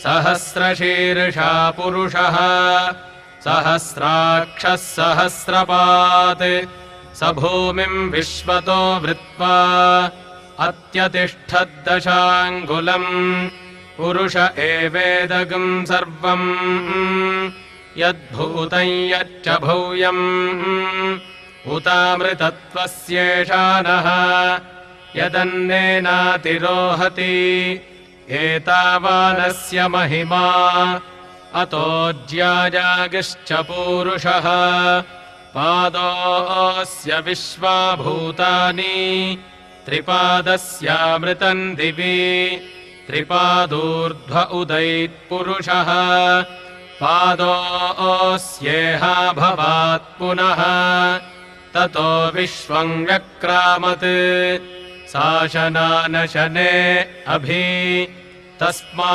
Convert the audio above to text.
सहस्रशीर्षा पुरुषः सहस्राक्षः सहस्रपात् स भूमिम् विश्वतो वृत्वा अत्यतिष्ठद्दशाङ्गुलम् पुरुष एवेदगम् सर्वम् यद्भूतम् यच्च भूयम् उतामृतत्वस्येषानः यदन्नेनातिरोहति एतावानस्य महिमा अतो ज्याजागिश्च पूरुषः पादोऽस्य विश्वाभूतानि त्रिपादस्यामृतम् दिवि त्रिपादूर्ध्व उदैत्पुरुषः पादोऽस्येहा भवात् पुनः ततो विश्वम् व्यक्रामत् शासनानशने अभि तस्मात्